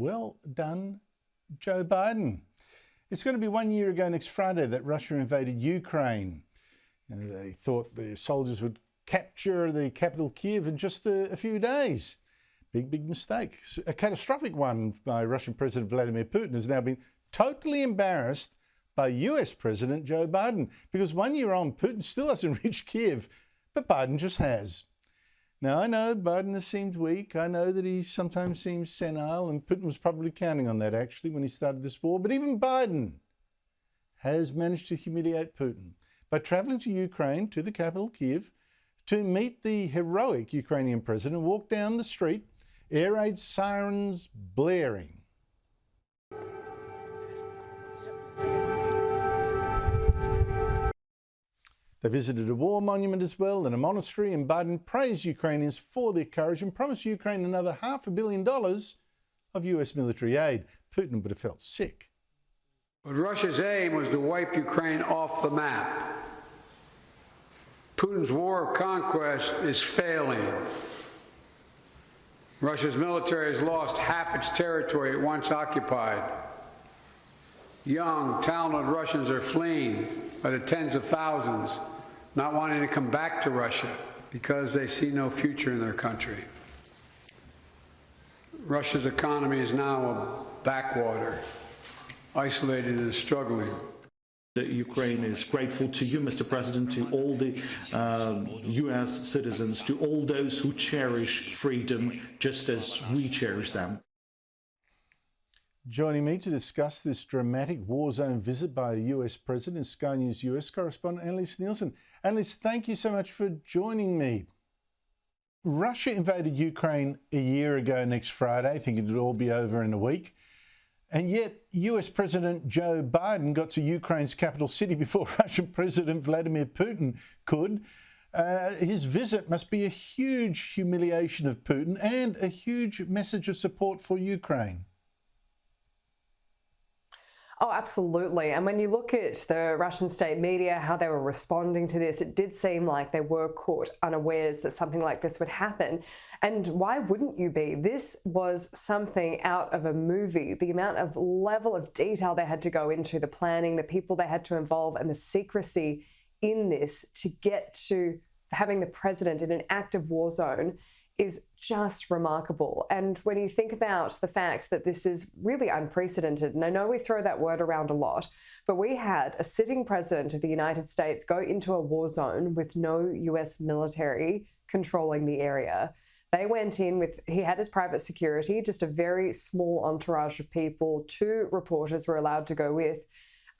Well done, Joe Biden. It's going to be 1 year ago next Friday that Russia invaded Ukraine. They thought the soldiers would capture the capital Kiev in just a few days. Big mistake. A catastrophic one by Russian President Vladimir Putin has now been totally embarrassed by US President Joe Biden, because 1 year on, Putin still hasn't reached Kiev, but Biden just has. Now, I know Biden has seemed weak. I know that he sometimes seems senile, and Putin was probably counting on that, actually, when he started this war. But even Biden has managed to humiliate Putin by travelling to Ukraine, to the capital, Kiev, to meet the heroic Ukrainian president, walk down the street, air raid sirens blaring. They visited a war monument as well and a monastery, and Biden praised Ukrainians for their courage and promised Ukraine another $500 million of US military aid. Putin would have felt sick. But Russia's aim was to wipe Ukraine off the map. Putin's war of conquest is failing. Russia's military has lost half its territory it once occupied. Young, talented Russians are fleeing by the tens of thousands, not wanting to come back to Russia because they see no future in their country. Russia's economy is now a backwater, isolated and struggling. Ukraine is grateful to you, Mr. President, to all the US citizens, to all those who cherish freedom just as we cherish them. Joining me to discuss this dramatic war zone visit by the US President, Sky News US correspondent Annelise Nielsen. Annelise, thank you so much for joining me. Russia invaded Ukraine a year ago next Friday, thinking it would all be over in a week. And yet, US President Joe Biden got to Ukraine's capital city before Russian President Vladimir Putin could. His visit must be a huge humiliation of Putin and a huge message of support for Ukraine. Oh, absolutely. And when you look at the Russian state media, how they were responding to this, it did seem like they were caught unawares that something like this would happen. And why wouldn't you be? This was something out of a movie. The amount of level of detail they had to go into, the planning, the people they had to involve, and the secrecy in this to get to having the president in an active war zone is just remarkable. And when you think about the fact that this is really unprecedented, and I know we throw that word around a lot, but we had a sitting president of the United States go into a war zone with no US military controlling the area. They went in with, he had his private security, just a very small entourage of people. 2 reporters were allowed to go with,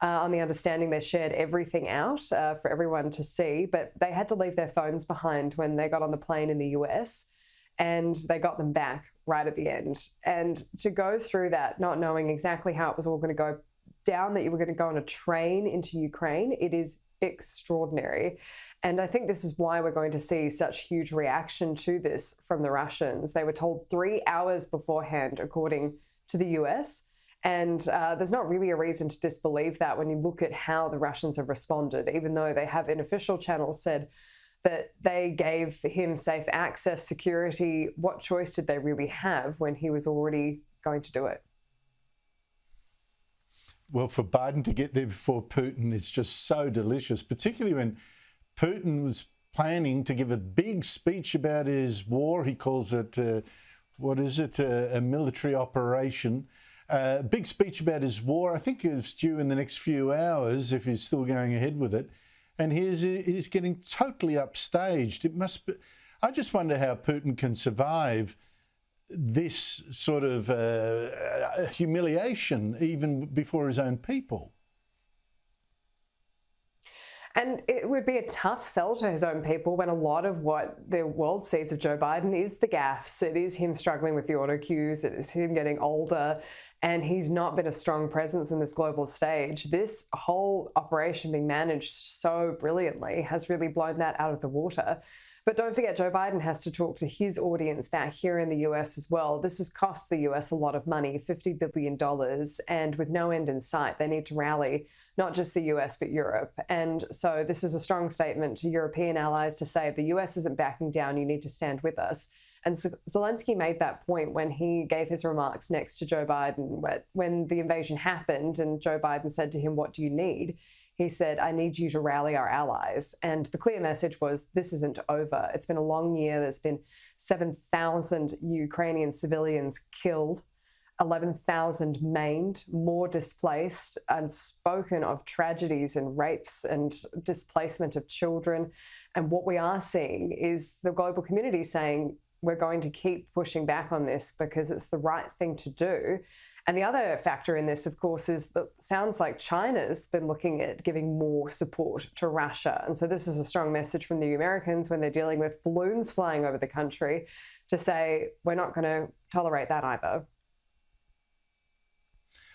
on the understanding they shared everything out for everyone to see, but they had to leave their phones behind when they got on the plane in the US. And they got them back right at the end. And to go through that, not knowing exactly how it was all going to go down, that you were going to go on a train into Ukraine, it is extraordinary. And I think this is why we're going to see such huge reaction to this from the Russians. They were told 3 hours beforehand, according to the US. And there's not really a reason to disbelieve that when you look at how the Russians have responded, even though they have in official channels said that they gave him safe access, security. What choice did they really have when he was already going to do it? Well, for Biden to get there before Putin is just so delicious, particularly when Putin was planning to give a big speech about his war. He calls it, a military operation. Big speech about his war. I think it was due in the next few hours if he's still going ahead with it. And he's getting totally upstaged. It must be. I just wonder how Putin can survive this sort of humiliation even before his own people. And it would be a tough sell to his own people when a lot of what the world sees of Joe Biden is the gaffes. It is him struggling with the auto cues. It is him getting older. And he's not been a strong presence in this global stage. This whole operation being managed so brilliantly has really blown that out of the water. But don't forget, Joe Biden has to talk to his audience back here in the US as well. This has cost the US a lot of money, $50 billion, and with no end in sight, they need to rally not just the US, but Europe. And so this is a strong statement to European allies to say, the US isn't backing down, you need to stand with us. And Zelensky made that point when he gave his remarks next to Joe Biden, when the invasion happened and Joe Biden said to him, "What do you need?" He said, "I need you to rally our allies." And the clear message was, this isn't over. It's been a long year. There's been 7,000 Ukrainian civilians killed, 11,000 maimed, more displaced, unspoken of tragedies and rapes and displacement of children. And what we are seeing is the global community saying, we're going to keep pushing back on this because it's the right thing to do. And the other factor in this, of course, is that it sounds like China's been looking at giving more support to Russia. And so this is a strong message from the Americans when they're dealing with balloons flying over the country to say, we're not going to tolerate that either.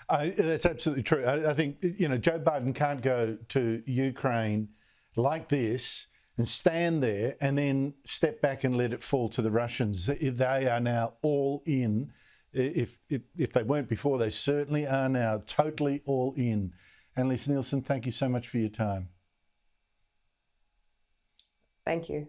That's absolutely true. I think, Joe Biden can't go to Ukraine like this and stand there and then step back and let it fall to the Russians. They are now all in. If they weren't before, they certainly are now totally all in. Annelise Nielsen, thank you so much for your time. Thank you.